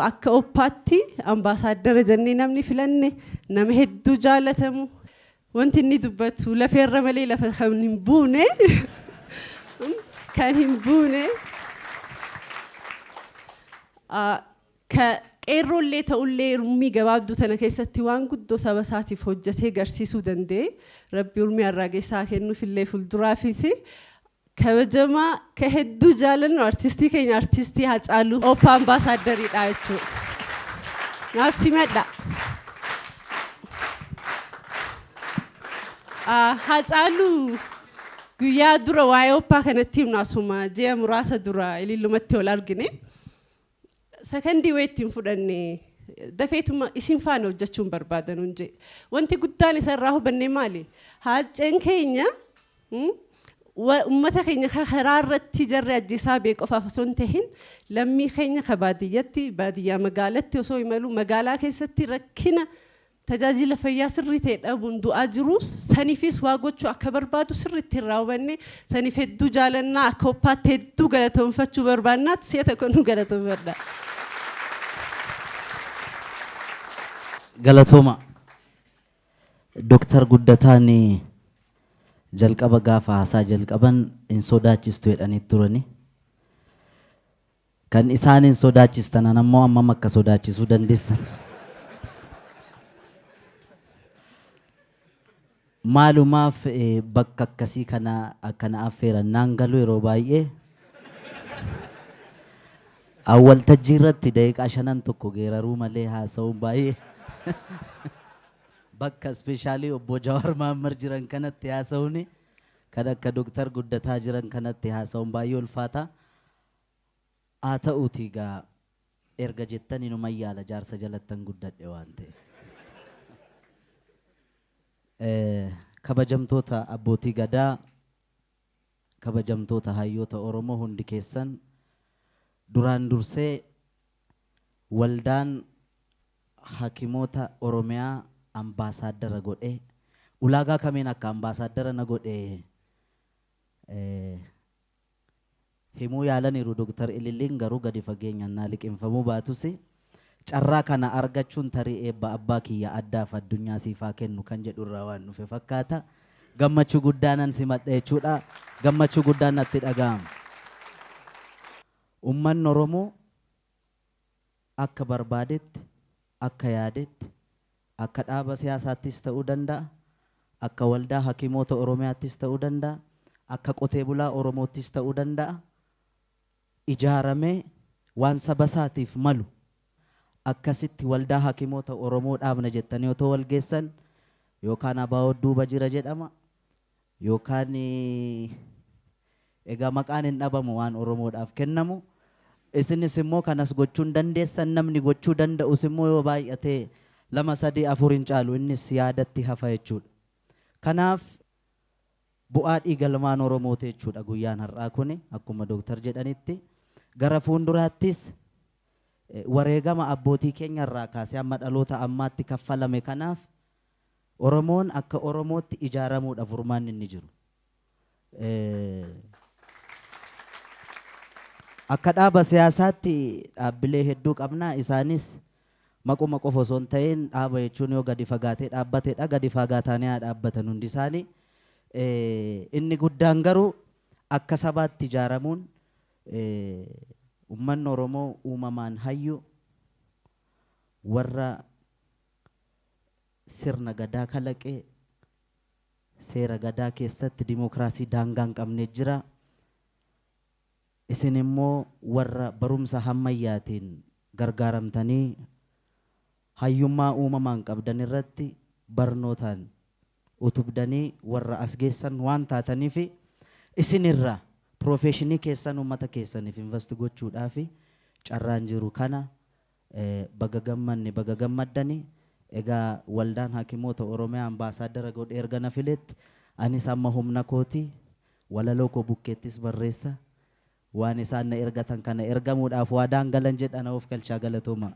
akka oppaatti ambaasaadara jennee namni filanne nama hedduu jaalatamu wanti inni dubbatu lafeerra malee lafa kan hin buune kan hin buune ka qeerrollee ta'ullee urmii gabaabduu tana keessatti waan guddoo saba isaatiif hojjetee garsiisuu danda'e rabbi urmii arraageessaa kennuufillee fuulduraafis kabajamaa ka hedduu jaalannu artistii keenya artistii Hacaaluu Oppaa ambaasaaddariidha jechuudha. Naaf simadha. Hacaaluu guyyaa dura waa'ee Oppaa kanatti himnu asuma ji'a muraasa dura ilillumatti ol argine. Sakandii wayittiin fudhanne dafeetuma isin faana hojjechuun barbaadan hunjee. Wanti guddaan isarraa hubanne maali? Haaceen keenya ummata keenya karaa irratti jarri ajjiisaa beekofaaf osoo hin tahin lammii keenya ka baadiyyatti baadiyyaa magaalatti osoo imalu magaalaa keessatti rakkina tajaajila fayyaa sirrii ta'e dhabuun du'aa jirus saniifis waa gochuu akka barbaadu sirriitti irraa hubanne saniif hedduu jaalannaa akka Oppaatti hedduu galatoomfachuu barbaannaatti si'a tokko nu galatoomfadha. Galatooma Dr. Guddataani jalqaba gaafa haasaa jalqaban hin sodaachistu jedhanii turani. Kan isaan hin sodaachistan ammoo amma akka sodaachisuu dandeessan. Maalumaaf bakka akkasii kana akkana affeeran naan galu yeroo baay'ee awwaltajjii irratti daqiiqaa 5 tokko geeraruu malee haasa'uun baay'ee bakka speeshaalii obbo Jawaar Mahammad jiran kanatti haasa'uuni kan akka Dr. Guddataa jiran kanatti haasa'uun baay'ee ulfaata. Haa ta'uutii gaa erga jettan inuma yaala jaarsa jalattan guddadhe waan ta'eef. Kabajamtoota abbootii gadaa, kabajamtoota hayyoota Oromoo hundi keessan duraan dursee waldaan hakimoota Oromiyaa ambaasaadara godhee ulaagaa kamiin akka ambaasaadara na godhee himuu yaalaniiru Dr. Ililliin garuu gadi fageenyaan naa liqinfamuu baatus carraa kana argachuun tarii eebba abbaa kiyya addaaf addunyaa siifaa kennu kan jedhu irraa waan dhufe fakkaata. Gammachuu guddaanan simadha jechuudha. Gammachuu guddaan natti dhaga'ama. Uummanni Oromoo akka barbaadetti akka yaadetti akka dhaaba siyaasaattis ta'uu danda'a akka waldaa hakimoota Oromiyaattis ta'uu danda'a akka qotee bulaa Oromoottis ta'uu danda'a ijaaramee waan saba isaatiif malu akkasitti waldaa hakimoota Oromoo dhaabna jettanii otoo wal geessan yookaan abaa'oo duuba jira jedhama yookaan egaa maqaan hin dhabamu waan Oromoodhaaf kennamu. Isinis immoo kanas gochuun dandeessan namni gochuu danda'us immoo yoo baay'atee 2 3 4 hin caalu innis yaadatti hafa jechuudha. Kanaaf bu'aa dhiiga ilmaan Oromooti jechuudha guyyaan har'aa kuni akkuma Dooktar jedhanitti gara fuulduraattis wareegama abbootii keenya irraa kaasee amma dhaloota ammaatti kaffalame kanaaf Oromoon akka Oromootti ijaaramuudha furmaanni inni jiru. Akka dhaaba siyaasaatti dhaabbilee hedduu qabna isaanis maquma qofa osoo hin ta'in dhaaba jechuun yoo gadi fagaatee dhaabbateedha gadi fagaatanii dhaabbatan hundi isaanii inni guddaan garuu akka sabaatti ijaaramuun uummanni Oromoo uumamaan hayyu warra sirna gadaa kalaqee seera gadaa keessatti dimookiraasii daangaa hin qabne jira. Isin immoo warra barumsa hammayyaatiin gargaaramtanii hayyummaa uumamaan qabdan irratti barnootaan utubdanii warra as geessan waan taataniif isinirraa profeshinii keessan uummata keessaniif invest gochuudhaaf carraan jiru kana baga gammanne baga gammaddanii egaa waldaan hakimoota Oromiyaa ambaasaadara godhee erga na filetti anis amma humna kooti walaloo koo bukkeettis barreessa. Waan isaan na ergatan kana ergamuudhaaf waadaan galan jedhan of galchaa galatooma.